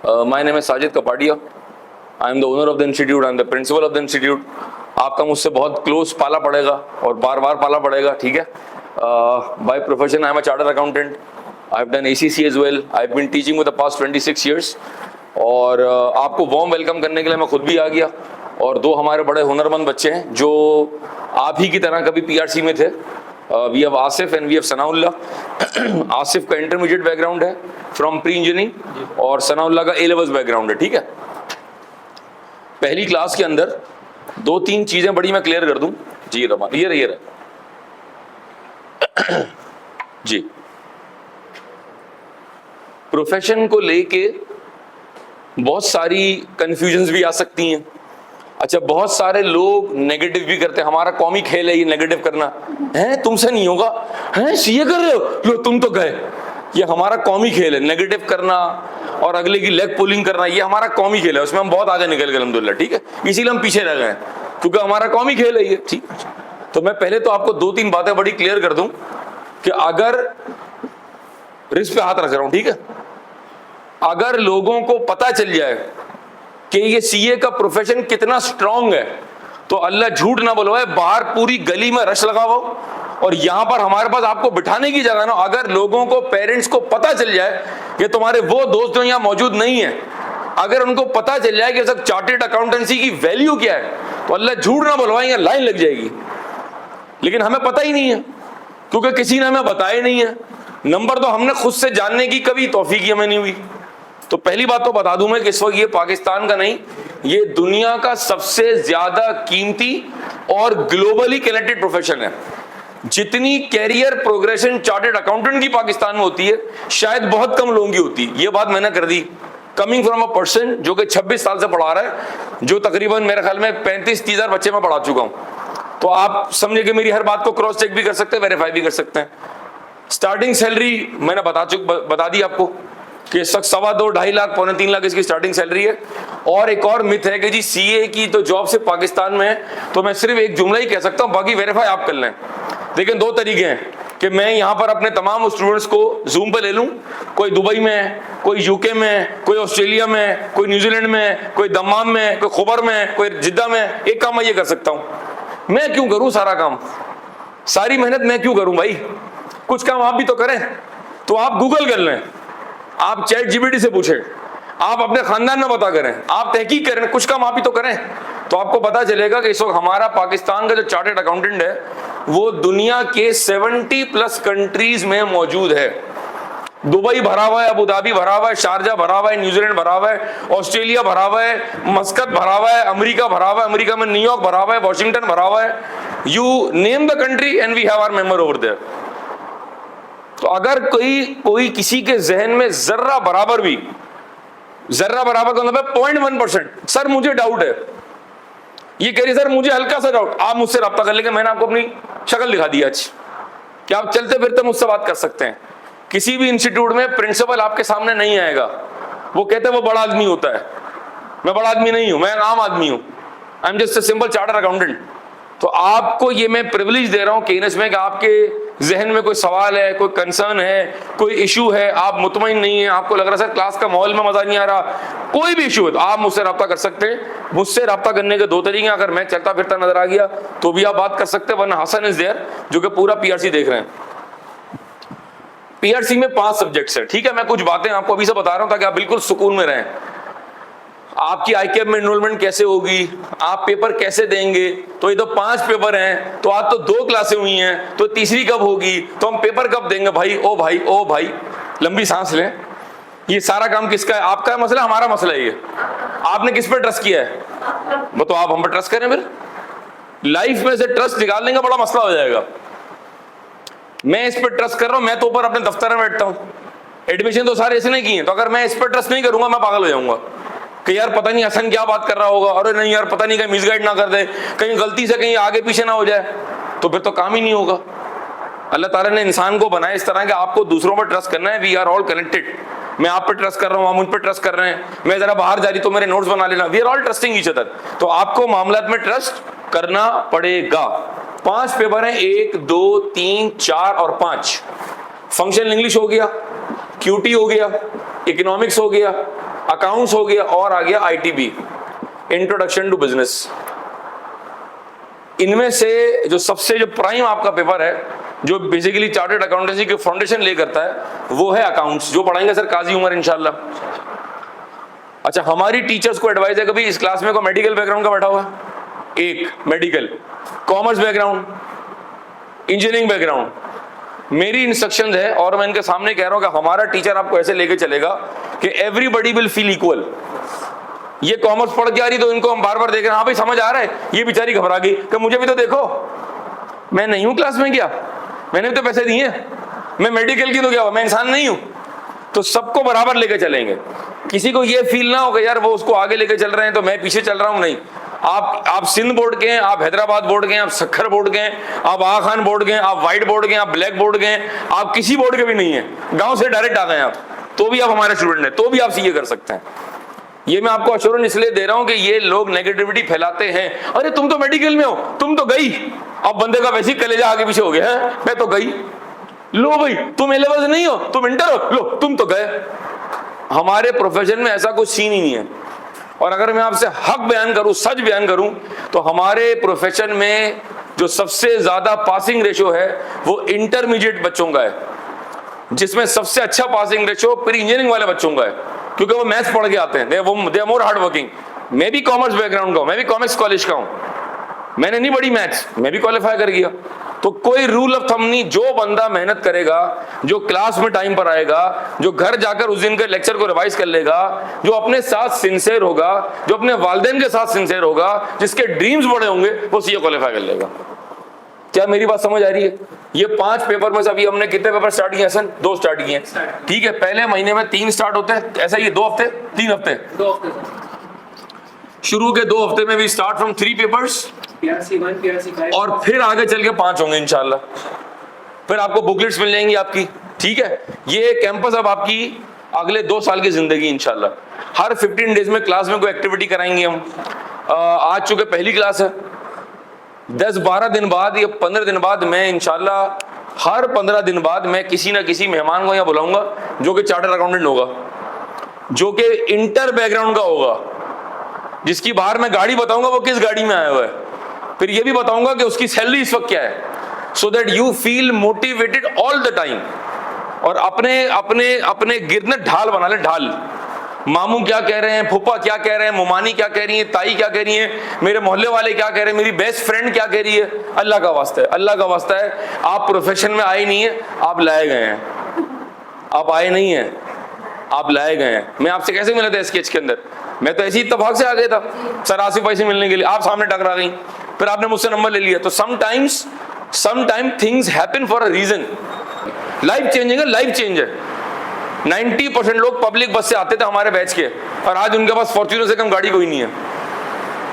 My name is Sajid Kapadia. I am the owner of the institute. I am the principal of the institute. आपका मुझसे बहुत close पाला पड़ेगा और बार बार पाला पड़ेगा, ठीक है? By profession, I am a chartered accountant. I have done ACC as well. I have been teaching for the past 26 years. और आपको वार्म वेलकम करने के लिए मैं खुद भी आ गया और दो हमारे बड़े हुनरमंद बच्चे हैं जो आप ही की तरह कभी PRC में थे. We have Asif and we have Sanaullah. Asif का इंटरमीडिएट बैकग्राउंड है फ्रॉम प्री इंजीनियरिंग और सनाउल्लाह का A लेवल्स बैकग्राउंड है, ठीक है? पहली क्लास के अंदर दो तीन चीजें बड़ी मैं क्लियर कर दूं. जी रमान, ये रही जी. प्रोफेशन को लेके बहुत सारी कंफ्यूजन्स भी आ सकती हैं. अच्छा, बहुत सारे लोग नेगेटिव भी करते हैं. हमारा कौमी खेल है ये नेगेटिव करना. है तुमसे नहीं होगा, है सीए कर रहे हो, लो तुम तो गए. ये हमारा कौमी खेल है, नेगेटिव करना और अगले की लेग पुलिंग करना. ये हमारा कौमी खेल है, उसमें हम बहुत आगे निकल गए अल्हम्दुलिल्लाह, ठीक है? इसीलिए हम पीछे रह गए क्योंकि हमारा कौमी खेल है ये, ठीक. तो मैं पहले तो आपको दो तीन बातें बड़ी क्लियर कर दूं कि अगर रिस्क पे हाथ रख रहा हूं, ठीक है? अगर लोगों को पता चल जाए कि ये सीए का प्रोफेशन कितना स्ट्रांग है तो अल्लाह झूठ ना बोलवाए, बाहर पूरी गली में रश लगा हुआ और यहां पर हमारे पास आपको बिठाने की जगह ना. अगर लोगों को, पेरेंट्स को पता चल जाए कि तुम्हारे वो दोस्त जो यहां मौजूद नहीं है, अगर उनको पता चल जाए कि सब चार्टेड अकाउंटेंसी की वैल्यू क्या है तो अल्लाह झूठ ना बोलवाए, यहां लाइन लग जाएगी. लेकिन हमें पता ही नहीं है क्योंकि किसी ने हमें बताया नहीं है. नंबर तो हमने खुद से जानने की कभी तौफीक हमें नहीं हुई. तो पहली बात तो बता दूं मैं कि इस वक्त ये पाकिस्तान का नहीं, ये दुनिया का सबसे ज्यादा कीमती और ग्लोबली कनेक्टेड प्रोफेशन है. जितनी कैरियर प्रोग्रेशन चार्टेड अकाउंटेंट की पाकिस्तान में होती है शायद बहुत कम लोगों की होती है. ये बात मैंने कर दी कमिंग फ्रॉम अ पर्सन जो कि 26 साल से पढ़ा रहा है, जो तकरीबन मेरे ख्याल में 35-30 हजार बच्चे मैं पढ़ा चुका हूं. तो आप समझे कि मेरी हर बात को क्रॉस चेक भी कर सकते हैं, वेरीफाई भी कर सकते हैं. स्टार्टिंग सैलरी मैंने बता दी आपको कि 2.25 लाख 2.25 लाख इसकी स्टार्टिंग सैलरी है. और एक और मिथ है कि जी सीए की तो जॉब से पाकिस्तान में है, तो मैं सिर्फ एक जुमला ही कह सकता हूं, बाकी वेरीफाई आप कर लें. लेकिन दो तरीके हैं कि मैं यहां पर अपने तमाम स्टूडेंट्स को जूम पे ले लूं. कोई दुबई में, कोई यूके में, कोई ऑस्ट्रेलिया में, कोई न्यूजीलैंड में, कोई दम्माम में, कोई खुबर में, कोई जिद्दा में. एक काम मैं ये कर सकता हूं, मैं क्यों करूं सारा काम, सारी मेहनत मैं क्यों करूं भाई? कुछ काम आप भी तो करें. तो आप गूगल कर लें, आप चैट जीपीटी से पूछें, आप अपने खानदान में पता करें, आप तहकीक करें, कुछ काम आप ही तो करें. तो आपको पता चलेगा कि इस वक्त हमारा पाकिस्तान का जो चार्टर्ड अकाउंटेंट है वो दुनिया के 70+ कंट्रीज में मौजूद है. दुबई भरा हुआ है, अबू धाबी भरा हुआ है, शारजा भरा हुआ है, न्यूजीलैंड भरा हुआ है, ऑस्ट्रेलिया भरा हुआ है, मस्कत भरा हुआ है, अमेरिका भरा हुआ है, अमेरिका में न्यूयॉर्क भरा हुआ है, वॉशिंगटन भरा हुआ है. You name the country and we have our member over there. तो अगर कोई किसी के जहन में जर्रा बराबर का मतलब है 0.1%, सर मुझे डाउट है, ये कह रही सर मुझे हल्का सा डाउट, आप मुझसे रब्ता कर लेंगे. मैंने आपको अपनी शक्ल दिखा दी आज कि आप चलते फिरते मुझसे बात कर सकते हैं. किसी भी इंस्टीट्यूट में प्रिंसिपल आपके सामने नहीं आएगा, वो कहते हैं वो बड़ा आदमी होता है. मैं बड़ा आदमी नहीं हूं, मैं आम आदमी हूं. I am just a simple chartered accountant. तो आपको ये मैं प्रिविलेज दे रहा हूं कि इसमें कि आपके जहन में कोई सवाल है, कोई कंसर्न है, कोई इशू है, आप मुतमईन नहीं है, आपको लग रहा है सर क्लास का माहौल में मजा नहीं आ रहा, कोई भी इशू है तो आप मुझसे रब्ता कर सकते हैं. मुझसे रब्ता करने के दो तरीके. अगर मैं चलता फिरता नजर आ गया तो भी आप बात कर सकते हैं, वरना हसन इज देयर जो कि पूरा पीआरसी देख रहे हैं. पीआरसी में 5 सब्जेक्ट्स है, ठीक है? मैं कुछ बातें आपको अभी से बता रहा हूं ताकि आप बिल्कुल सुकून में रहें. आपकी आईकेएफ में एनरोलमेंट कैसे होगी, आप पेपर कैसे देंगे, तो ये तो 5 पेपर हैं, तो आज तो 2 क्लासें हुई हैं, तो तीसरी कब होगी, तो हम पेपर कब देंगे भाई. ओ भाई लंबी सांस लें. ये सारा काम किसका है? आपका मसला, हमारा मसला है. ये आपने किस पे ट्रस्ट किया है, वो तो आप हम पे ट्रस्ट करें. फिर लाइफ में से ट्रस्ट निकाल लेंगे, बड़ा मसला हो जाएगा. मैं इस पर ट्रस्ट कर रहा हूं, मैं तो ऊपर अपने दफ्तर में बैठता हूं, एडमिशन तो सारे इसने किए, तो अगर मैं इस पर ट्रस्ट नहीं करूंगा मैं पागल हो जाऊंगा कि यार पता नहीं हसन क्या बात कर रहा होगा, अरे नहीं यार पता नहीं कहीं मिसगाइड ना कर दे, कहीं गलती से कहीं आगे पीछे ना हो जाए, तो फिर तो काम ही नहीं होगा. अल्लाह ताला ने इंसान को बनाया इस तरह के आपको दूसरों पर ट्रस्ट करना है. We are all connected. मैं आप पे ट्रस्ट कर रहा हूँ, आप मुझ पे ट्रस्ट कर रहे हैं, मैं जरा बाहर जा रही तो मेरे नोट्स बना लेना. We are all trusting each other. तो आपको मामलात में ट्रस्ट करना पड़ेगा. 5 पेपर हैं, 1, 2, 3, 4 और 5. फंक्शनल इंग्लिश हो गया, क्यूटी हो गया, इकोनॉमिक्स हो गया, अकाउंट्स हो गया, और आ गया ITB, इंट्रोडक्शन टू बिजनेस। इनमें से जो सबसे जो प्राइम आपका पेपर है, जो बेसिकली चार्टर्ड अकाउंटेंसी के फाउंडेशन ले करता है, वो है अकाउंट्स, जो पढ़ाएंगे सर काजी उमर इंशाल्लाह। अच्छा, हमारी टीचर्स को एडवाइस है, कभी इस क्लास में को मेडिकल बैकग्राउंड का बैठा हुआ है? एक medical, commerce background, engineering background. मेरी इंस्ट्रक्शंस है और मैं इनके सामने कह रहा हूं कि हमारा टीचर आपको ऐसे लेके चलेगा कि एवरीबडी विल फील इक्वल। ये कॉमर्स पढ़ के आ रही तो इनको हम बार बार देख रहे हैं, हाँ भाई समझ आ रहा है, ये बेचारी घबरा गई कि मुझे भी तो देखो, मैं नहीं हूं क्लास में, क्या मैंने भी तो पैसे दिए, मैं मेडिकल की तो क्या हुआ, मैं इंसान नहीं हूं। तो सबको बराबर लेके चलेंगे, किसी को ये फील ना हो कि यार वो उसको आगे लेके चल रहे हैं तो मैं पीछे चल रहा हूं। नहीं, आप सिंध बोर्ड के हैं, आप हैदराबाद बोर्ड के हैं, आप सखर बोर्ड के हैं, आप आगा खान बोर्ड के हैं, आप व्हाइट बोर्ड के हैं, आप ब्लैक बोर्ड के हैं, आप किसी बोर्ड के भी नहीं है, गांव से डायरेक्ट आ गए आप, तो भी आप हमारे स्टूडेंट हैं, तो भी आप सीए कर सकते हैं। ये मैं आपको अश्योरेंस इसलिए दे रहा हूं कि ये लोग नेगेटिविटी फैलाते हैं, अरे तुम तो मेडिकल में हो, तुम तो गई, अब बंदे का वैसे ही कलेजा आगे पीछे हो गया है, मैं तो गई, लो भाई तुम ए लेवल से नहीं हो, तुम इंटर हो, लो तुम तो गए। हमारे प्रोफेशन में ऐसा कुछ सीन ही नहीं है। और अगर मैं आपसे हक बयान करूं, सच बयान करूं, तो हमारे प्रोफेशन में जो सबसे ज्यादा पासिंग रेशो है वो इंटरमीडिएट बच्चों का है, जिसमें सबसे अच्छा पासिंग रेशो प्री इंजीनियरिंग वाले बच्चों का है, क्योंकि वो मैथ्स पढ़ के आते हैं, they are more hard working. मैं भी कॉमर्स बैकग्राउंड का हूं, मैं भी कॉमर्स कॉलेज का हूं, मैंने नहीं पढ़ी मैथ्स, मैं भी क्वालिफाई कर गया। तो कोई रूल ऑफ थंब नहीं, जो बंदा मेहनत करेगा, जो क्लास में टाइम पर आएगा, जो घर जाकर उस दिन के लेक्चर को रिवाइज कर लेगा, जो अपने साथ सिंसियर होगा, जो अपने वालिदैन के साथ सिंसियर होगा, जिसके ड्रीम्स बड़े होंगे, वो सीए क्वालिफाई कर लेगा। क्या मेरी बात समझ आ रही है? ये 5 पेपर में से अभी हमने कितने पेपर स्टार्ट किए हसन? 2 स्टार्ट किए, ठीक है। पहले महीने में 3 स्टार्ट होते हैं, ऐसा ये 2 हफ्ते 3 हफ्ते, 2 हफ्ते शुरू के 2 हफ्ते में भी start from 3 papers, PRC1 PRC5, और फिर आगे चल के 5 होंगे इंशाल्लाह। फिर आपको बुकलेट्स मिल जाएंगी आपकी, ठीक है। ये कैंपस अब आपकी अगले 2 साल की जिंदगी इंशाल्लाह। हर 15 डेज में क्लास में कोई एक्टिविटी कराएंगे हम। आज चूंकि पहली क्लास है, 10-12 दिन बाद या 15 दिन बाद मैं इंशाल्लाह हर 15 दिन बाद मैं किसी ना किसी मेहमान को यहाँ बुलाऊंगा जो कि चार्टर्ड अकाउंटेंट होगा, जो कि इंटर बैकग्राउंड का होगा, जिसकी बाहर मैं गाड़ी बताऊंगा वो किस गाड़ी में आया हुआ है, फिर ये भी बताऊंगा कि उसकी सैलरी इस वक्त क्या है, so that you feel motivated all the time. और अपने अपने अपने गिरने ढाल बना ले, ढाल। मामू क्या कह रहे हैं, फूफा क्या कह रहे हैं, मुमानी क्या कह रही है, ताई क्या कह रही है, मेरे मोहल्ले वाले क्या कह रहे हैं, मेरी बेस्ट फ्रेंड क्या कह रही है। अल्लाह का वास्ता है, अल्लाह का वास्ता है, आप प्रोफेशन में आए नहीं है, आप लाए गए हैं। आप आए नहीं है, आप लाए गए हैं। मैं आपसे कैसे मिला था स्केच के अंदर? मैं तो ऐसी इत्तेफाक से आ गया था सर आसिफ भाई से मिलने के लिए, आप सामने टकरा गई, फिर आपने मुझसे नंबर ले लिया। तो sometime things happen for a reason. Life changing है, लाइफ चेंज है। 90% लोग पब्लिक बस से आते थे हमारे बैच के, और आज उनके पास फॉर्च्यूनर से कम गाड़ी कोई नहीं है।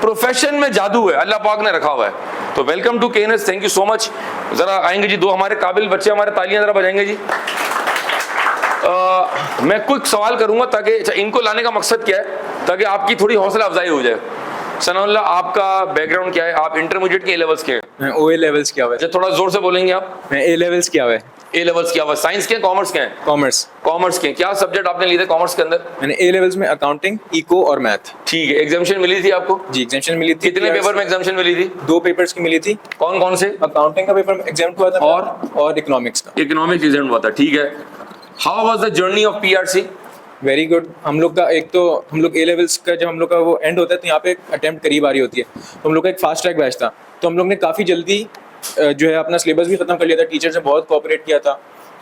प्रोफेशन में जादू है, अल्लाह पाक ने रखा हुआ है। तो welcome to KNS, thank you so much. जरा आएंगे जी 2 हमारे काबिल बच्चे, हमारे तालियां जरा बजाएंगे जी। मैं कुछ सवाल करूंगा ताकि इनको लाने का मकसद क्या है, ताकि आपकी थोड़ी हौसला अफजाई हो जाए। सनाउल्लाह, आपका बैकग्राउंड क्या है? आप इंटरमीडिएट के ए लेवल्स के हैं? मैं OA लेवल्स किया हुआ है। थोड़ा जोर से बोलेंगे आप। मैं A लेवल्स किया हुआ है। ए लेवल्स किया हुआ, साइंस के, कॉमर्स के हैं? कॉमर्स। कॉमर्स के। क्या सब्जेक्ट आपने लिए थे कॉमर्स के अंदर? मैंने A लेवल्स में अकाउंटिंग, इको और मैथ। ठीक है। एग्जामिशन मिली थी आपको? जी, एग्जामिशन मिली थी। कितने पेपर में एग्जामिशन मिली थी? 2 पेपर्स की मिली थी। कौन कौन से? अकाउंटिंग का पेपर एग्जाम हुआ था और इकोनॉमिक्स का। इकोनॉमिक्स एग्जाम हुआ था, ठीक है। How was the journey of PRC? Very good. हम लोग का एक तो हम लोग A लेवल्स का जब हम लोग का वो एंड होता है तो यहाँ पे अटेम्प्ट करीब आ रही होती है, तो हम लोग का एक फास्ट ट्रैक बैच था, तो हम लोग ने काफ़ी जल्दी जो है अपना सिलेबस भी खत्म कर लिया था। टीचर्स ने बहुत कोऑपरेट किया था,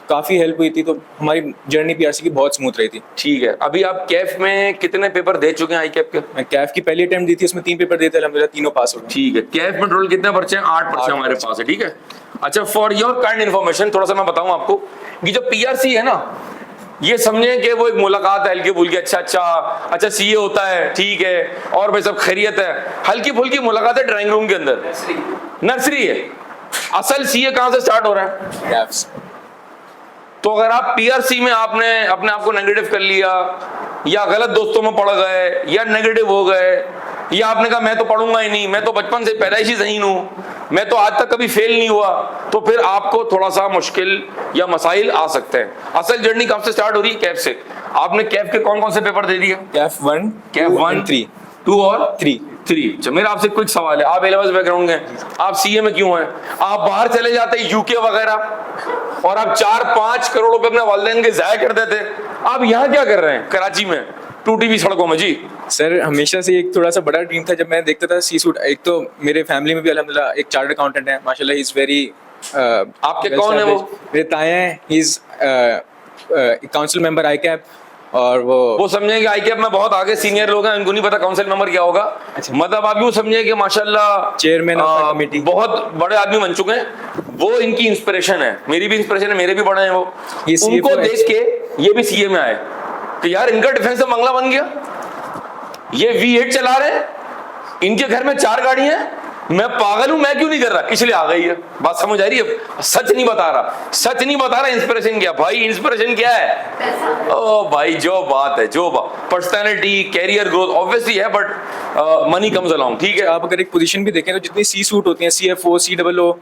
काफ़ी हेल्प हुई थी, तो हमारी जर्नी PRC की बहुत स्मूथ रही थी। ठीक है। अभी आप कैफ में कितने पेपर दे चुके हैं आई कैफ के? मैं कैफ की पहली अटेम्प्ट दी थी, उसमें 3 पेपर दिए थे, अल्हम्दुलिल्लाह तीनों पास हो गए। ठीक है। कैफ में टोटल कितने पर्चे हैं? 8 पर्चे हमारे पास है, ठीक है। अच्छा, फॉर योर काइंड इन्फॉर्मेशन थोड़ा सा मैं बताऊं आपको कि जो PRC है ना, ये समझें कि वो एक मुलाकात है हल्की फुल्की, अच्छा सीए होता है, ठीक है, और भाई सब खैरियत है, हल्की फुल्की मुलाकात है ड्राइंग रूम के अंदर, नर्सरी है। असल सीए कहां से स्टार्ट हो रहा है? कैफ्स। तो अगर आप PRC में आपने अपने आप को नेगेटिव कर लिया, या गलत दोस्तों में पड़ गए, या नेगेटिव हो गए, या आपने कहा मैं तो पढ़ूंगा ही नहीं, मैं तो बचपन से पैदाइशी ज़हीन हूँ, मैं तो आज तक कभी फेल नहीं हुआ, तो फिर आपको थोड़ा सा मुश्किल या मसाइल आ सकते हैं। असल जर्नी कब से स्टार्ट हो रही है? कैफ से। आपने कैफ के कौन कौन से पेपर दे दिए? कैफ 1, कैफ 1, 3, 2 और 3। 3। अच्छा, मेरा आपसे क्विक सवाल है, आप एलेवेंथ बैकग्राउंड हैं, आप सीए में क्यों हैं? आप बाहर चले जाते यूके वगैरह और आप 4-5 करोड़ रुपए अपने वालिदैन के जाया कर देते, आप यहाँ क्या कर रहे हैं कराची में टूटी हुई सड़कों में? जी सर हमेशा से एक थोड़ा सा बड़ा ड्रीम था जब मैं देखता था सी सूट। एक तो मेरे फैमिली में भी अल्हम्दुलिल्लाह एक चार्टर्ड अकाउंटेंट है माशाल्लाह, ही इज वेरी आपके कौन है वो? मेरे ताया हैं, he is council member I cap, और वो समझे कि आईकेएफ में बहुत आगे सीनियर लोग हैं, उनको नहीं पता काउंसिल मेंबर क्या होगा। अच्छा। मतलब आप यूं समझे कि माशाल्लाह चेयरमैन ऑफ द कमेटी, बहुत बड़े आदमी बन चुके हैं। वो इनकी इंस्पिरेशन है, मेरी भी इंस्पिरेशन है, मेरे भी बड़े हैं वो। ये उनको CFO देख के ये भी सीए में आए कि यार इनका डिफेंस में बंगला बन गया, ये V8 चला रहे हैं, इनके घर में 4 गाड़ियां हैं, मैं पागल हूं, मैं क्यों नहीं कर रहा? इसलिए आ गई है। बात समझ आ रही है? सच नहीं बता रहा, सच नहीं बता रहा। इंस्पिरेशन क्या भाई? इंस्पिरेशन क्या है? ओ भाई, जो बात है, जो बात, पर्सनैलिटी, कैरियर ग्रोथ ऑब्वियसली है, बट मनी कम्स अलोंग। ठीक है, आप अगर एक पोजीशन भी देखें तो जितनी सी सूट होती हैं, CFO, COO,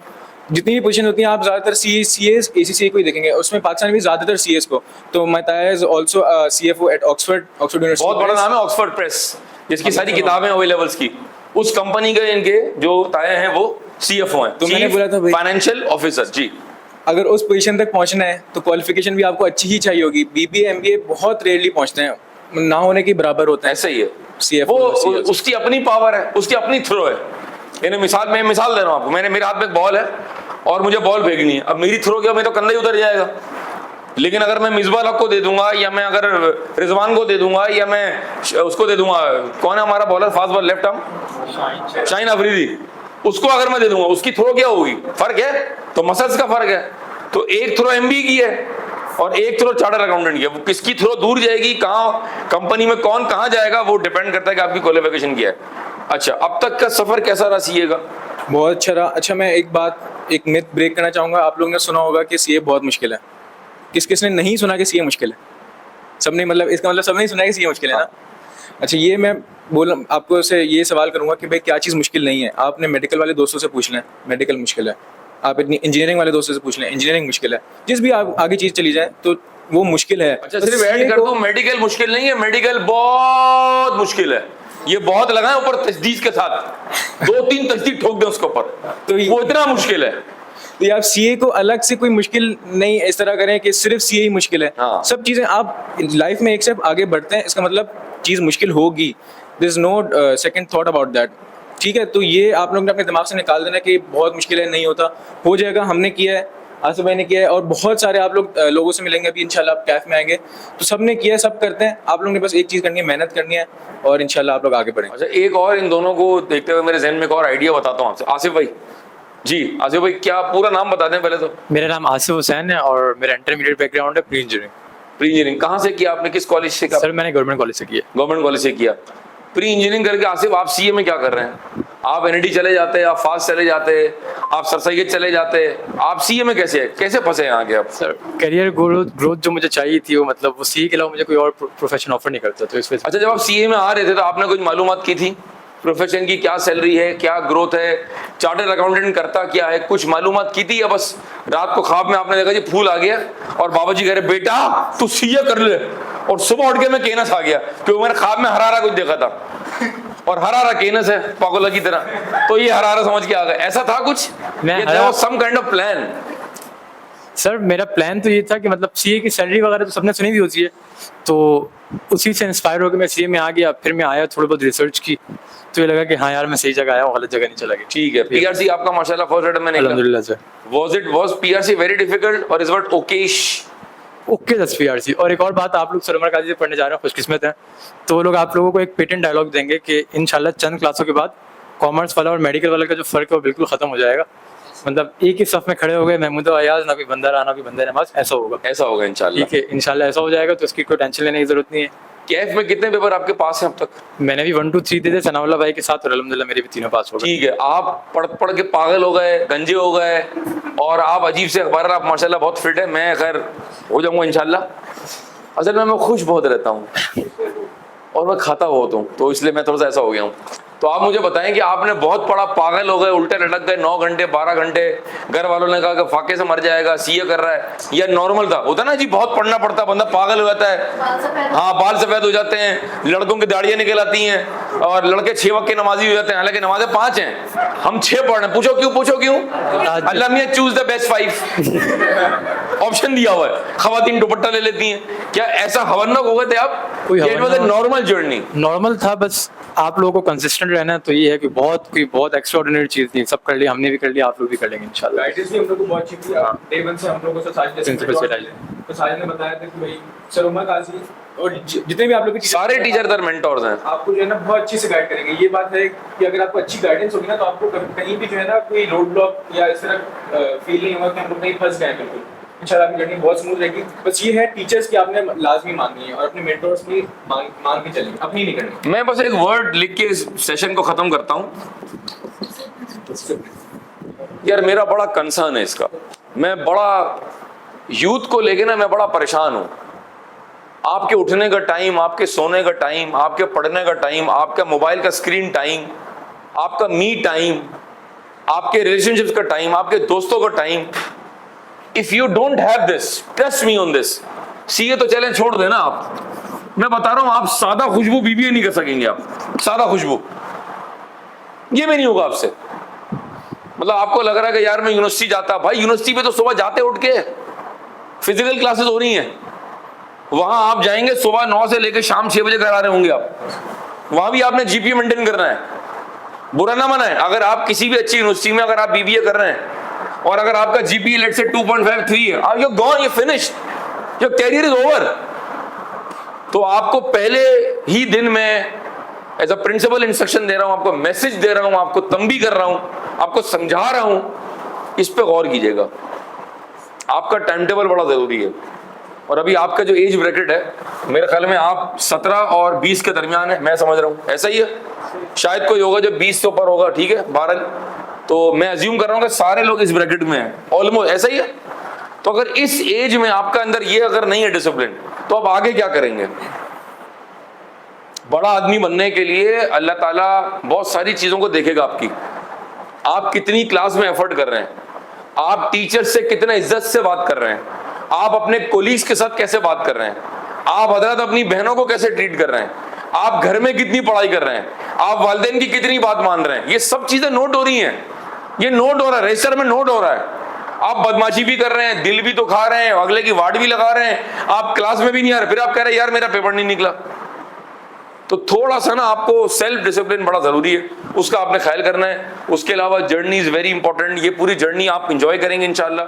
जितनी भी पोजीशन होती हैं, आप ज्यादातर CAs ACCA को ही देखेंगे, उसमें पाकिस्तान में ज्यादातर CAs को। तो माय ताया is also CFO at Oxford university. बहुत बड़ा नाम है ऑक्सफोर्ड प्रेस, जिसकी सारी किताबें ओ लेवल्स की, उस कंपनी के इनके जो ताए हैं वो CFO हैं, तो मैंने बोला था भाई, फाइनेंशियल ऑफिसर। जी, अगर उस पोजीशन तक पहुंचना है तो क्वालिफिकेशन भी आपको अच्छी ही चाहिए होगी। BBA MBA बहुत रेयरली पहुंचते हैं, ना होने के बराबर होता है। ऐसे ही है। CFO वो उसकी अपनी पावर है, उसकी अपनी थ्रो है। मैं मिसाल दे रहा हूँ आपको, मेरे हाथ में एक बॉल है और मुझे बॉल फेंकनी है। अब मेरी थ्रो क्या, मैं तो कंधा ही उतर जाएगा। लेकिन अगर मैं मिसबाह हक को दे दूंगा, या मैं अगर रिजवान को दे दूंगा, या मैं उसको दे दूंगा, कौन है हमारा bowler fast ball left arm, Shaheen Afridi, उसको अगर मैं दे दूंगा, उसकी थ्रो क्या होगी? फर्क है, तो मसल्स का फर्क है। तो एक थ्रो MBA की है और एक थ्रो चार्टर्ड अकाउंटेंट की है। वो किसकी थ्रो दूर जाएगी, कहाँ कंपनी में कौन कहाँ जाएगा, वो डिपेंड करता है कि आपकी क्वालिफिकेशन क्या है। अच्छा, अब तक का सफर कैसा रहा सीए का? बहुत अच्छा रहा। अच्छा, मैं एक मिथ ब्रेक करना चाहूंगा। आप लोगों ने सुना होगा कि CA बहुत मुश्किल है। किसने नहीं सुना कि CA मुश्किल है? सबने, मतलब इसका मतलब सबने ही सुना है कि CA मुश्किल है ना। अच्छा, ये मैं आपको से ये सवाल करूंगा कि भाई क्या चीज़ मुश्किल नहीं है। आपने मेडिकल वाले दोस्तों से पूछ लें, मेडिकल मुश्किल है। आप इतनी इंजीनियरिंग वाले दोस्तों से पूछ लें, इंजीनियरिंग मुश्किल है। जिस भी आप आगे चीज़ चली जाए तो वो मुश्किल है। अच्छा, सिर्फ ऐड कर दूं, मेडिकल मुश्किल नहीं है, मेडिकल बहुत मुश्किल है। ये बहुत लगाए ऊपर तजदीद के साथ, 2-3 तजदीद ठोक दे उसके ऊपर, तो वो इतना मुश्किल है। तो आप CA को अलग से कोई मुश्किल नहीं इस तरह करें कि सिर्फ CA ही मुश्किल है। हाँ। सब चीजें आप लाइफ में एक स्टेप आगे बढ़ते हैं, इसका मतलब चीज मुश्किल होगी। There is no second thought about that. ठीक है, तो ये आप लोग ने अपने दिमाग से निकाल देना कि बहुत मुश्किल है, नहीं होता, हो जाएगा। हमने किया है, आसिफ भाई ने किया है, और बहुत सारे आप लोग लोगों से मिलेंगे अभी इंशाल्लाह, आप कैफ में आएंगे तो सब ने किया है, सब करते हैं। आप लोगों ने बस एक चीज़ करनी है, मेहनत करनी है, और इंशाल्लाह आप लोग आगे बढ़ेंगे। अच्छा, एक और इन दोनों को देखते हुए मेरे जहन में एक और आइडिया बताता हूँ आपसे। आसिफ भाई जी, आसिफ भाई क्या पूरा नाम बता दें पहले तो। मेरा नाम आसिफ हुसैन है और मेरा इंटरमीडिएट बैकग्राउंड है प्री इंजीनियरिंग। प्री इंजीनियरिंग कहाँ से किया आपने, किस कॉलेज से? सर मैंने गवर्नमेंट कॉलेज से किया। गवर्नमेंट कॉलेज से किया। प्री इंजीनियरिंग करके आसिफ आप सीए में क्या कर रहे हैं? आप NIT चले जाते, आप फास्ट चले जाते, आप सर सैयद चले जाते, आप सीए में कैसे फंसे यहाँ के आप? सर करियर ग्रोथ जो मुझे चाहिए थी वो, मतलब वो सीए के अलावा मुझे कोई और प्रोफेशन ऑफर नहीं करता, तो इस वजह। अच्छा, जब आप सीए में आ रहे थे तो आपने कुछ मालूमात की थी प्रोफेशन की, क्या सैलरी है, क्या ग्रोथ है, चार्टर्ड अकाउंटेंट करता क्या है, कुछ मालूमात की थी? या बस रात को ख्वाब में आपने देखा जी फूल आ गया और बाबा जी कह रहे बेटा तू सीए कर ले, और सुबह उठ के मैं केनस आ गया क्योंकि मैंने ख्वाब में हरारा कुछ देखा था और हरारा केनस है पागोला की तरह, तो ये हरारा समझ के आ गए? ऐसा था कुछ? Some kind of plan? Sir मेरा प्लान तो ये था कि मतलब सीए की सैलरी वगैरह तो सबने सुनी हुई होती है, तो उसी से इंस्पायर होकर मैं सीए में आ गया। फिर मैं आया, थोड़ी बहुत रिसर्च की, तो ये लगा कि हाँ यार मैं सही जगह आया हूँ, गलत जगह नहीं चला गया। ठीक है, पीआरसी आपका माशाल्लाह फर्स्ट अटेम्प्ट में निकला, अल्हम्दुलिल्लाह sir. was PRC very difficult और इस बार ओकेश? ओके दस पीआरसी। और एक और बात, आप लोग सर उमर काजी से पढ़ने जा रहे हैं, खुशकिस्मत हैं, तो वो लोग आप लोगों को एक पेटेंट डायलॉग देंगे कि इंशाल्लाह चंद क्लासों के बाद कॉमर्स वाला और मेडिकल वाला का जो फर्क है वो बिल्कुल खत्म हो जाएगा। मतलब एक ही सफ में खड़े हो गए, महमूद अयाज, ना कोई बंदा रहा ना कोई बंदा नमाज, ऐसा होगा इंशाल्लाह। ठीक है, इंशाल्लाह ऐसा हो जाएगा, तो उसकी कोई टेंशन लेने की जरूरत नहीं है। कैफ में कितने पेपर आपके पास हैं अब तक? मैंने भी 1 2 3 दे थे सनाउल्लाह भाई के साथ, और अल्हम्दुलिल्लाह मेरे भी तीनों पास हो गए। ठीक है, आप पढ़ के पागल हो गए, गंजे हो गए, और आप अजीब से अखबार, आप माशाल्लाह बहुत फिट है। मैं खैर हो जाऊंगा इंशाल्लाह। असल में मैं खुश बहुत रहता हूँ और मैं खाता बहुत हूँ, तो इसलिए मैं थोड़ा सा ऐसा हो गया हूँ। तो आप मुझे बताएं कि आपने बहुत पढ़ा, पागल हो गए, उल्टे लटक गए 9 घंटे 12 घंटे, घर वालों ने कहा कि फाके से मर जाएगा, सीए कर रहा है, या नॉर्मल था? होता ना जी, बहुत पढ़ना पड़ता, बंदा पागल हो जाता है, हाँ बाल सफेद हो जाते हैं, लड़कों की दाढ़ियां निकल आती हैं, और लड़के 6 वक्त के नमाजी हो जाते हैं, हालांकि नमाजें 5 हैं, हम 6 पढ़ रहे हैं। पूछो क्यों? पूछो क्यों? अल्लाह मियां चूज द बेस्ट 5 ऑप्शन दिया हुआ है। खवातीन दुपट्टा ले लेती हैं, क्या ऐसा हवन्नक हो गए थे आप? It was a normal journey, normal था, बस आप लोगों को कंसिस्टेंट रहना है। तो ये है कि बहुत एक्स्ट्राऑर्डिनरी चीज थी, सब कर लिया, हमने भी कर लिया, आप लोग भी कर लेंगे इंशाल्लाह। गाइडेंस भी हम लोग को बहुत अच्छी थी। डे 1 से हम लोगों को साजिद प्रिंसिपल से लाइए, तो साजिद ने बताया था कि भाई सर उमर काजी और जितने भी आप लोग के सारे टीचर दर मेंटोर्स हैं, आपको जो है ना बहुत अच्छे से गाइड करेंगे। ये बात है कि अगर आपको अच्छी गाइडेंस होगी ना तो आपको कहीं भी जो है ना कोई रोड ब्लॉक या इस तरह फील नहीं होगा कि हम लोग कहीं फंस गए। बिल्कुल इंशाल्लाह आपकी जर्नी बहुत स्मूथ रहेगी। बस ये है टीचर्स की आपने लाजमी माननी है और अपने मेंटोर्स की मान के चलिए, अपनी नहीं करनी। मैं बस एक वर्ड लिख के इस सेशन को खत्म करता हूं यार, मेरा बड़ा कंसर्न है इसका, मैं बड़ा यूथ को लेके ना मैं बड़ा परेशान हूं। आपके उठने का टाइम, आपके सोने का टाइम, आपके पढ़ने का टाइम, आपका मोबाइल का स्क्रीन टाइम, आपका मी टाइम, आपके रिलेशनशिप्स का टाइम, आपके दोस्तों का time, if you don't have this, trust me on this, CA तो चैलेंज छोड़ देना आप। मैं बता रहा हूं, आप सादा खुशबू बीबीए नहीं कर सकेंगे, आप सादा खुशबू ये भी नहीं होगा आपसे। मतलब आपको लग रहा है कि यार मैं यूनिवर्सिटी जाता, भाई यूनिवर्सिटी पे तो सुबह जाते उठ के फिजिकल क्लासेस हो रही हैं, वहां आप जाएंगे सुबह 9 से लेकर शाम 6 बजे घर आ रहे होंगे आप, वहां भी आपने जीपीए मेंटेन करना है। बुरा ना मनाए, अगर आप किसी भी अच्छी यूनिवर्सिटी में अगर आप बीबीए कर रहे हैं और अगर आपका जीपीए लेट से 2.5 3 है, you gone, you finished, your career is over. तो आपको पहले ही दिन में एज अ प्रिंसिपल इंस्ट्रक्शन दे रहा हूं, आपको मैसेज दे रहा हूं, आपको तंबी कर रहा हूं, आपको समझा रहा हूं, इस पे गौर कीजिएगा। आपका टाइम टेबल बड़ा जरूरी है। और अभी आपका जो एज ब्रैकेट है, मेरे ख्याल में आप 17 और 20 के दरमियान है, मैं समझ रहा हूँ ऐसा ही है। शायद कोई होगा जो 20 से ऊपर होगा, ठीक है 12, तो मैं अज्यूम कर रहा हूँ कि सारे लोग इस ब्रैकेट में हैं, ऑलमोस्ट ऐसा ही है। तो अगर इस एज में आपका अंदर ये अगर नहीं है डिसिप्लिन, तो आप आगे क्या करेंगे? बड़ा आदमी बनने के लिए अल्लाह ताला बहुत सारी चीजों को देखेगा आपकी। आप कितनी क्लास में एफर्ट कर रहे हैं, आप टीचर से कितना इज्जत से बात कर रहे हैं, आप अपने कोलीग्स के साथ कैसे बात कर रहे हैं, आप हजरत अपनी बहनों को कैसे ट्रीट कर रहे हैं, आप घर में कितनी पढ़ाई कर रहे हैं, आप वालिदैन की कितनी बात मान रहे हैं, ये सब चीजें नोट हो रही हैं। ये नोट हो रहा है, रजिस्टर में नोट हो रहा है। आप बदमाशी भी कर रहे हैं, दिल भी तो खा रहे हैं, अगले की वाट भी लगा रहे हैं, आप क्लास में भी नहीं आ रहे, फिर आप कह रहे हैं यार मेरा पेपर नहीं निकला। तो थोड़ा सा ना आपको सेल्फ डिसिप्लिन बड़ा जरूरी है, उसका आपने ख्याल करना है। उसके अलावा जर्नी इज वेरी इंपॉर्टेंट, ये पूरी जर्नी आप इंजॉय करेंगे इंशाल्लाह।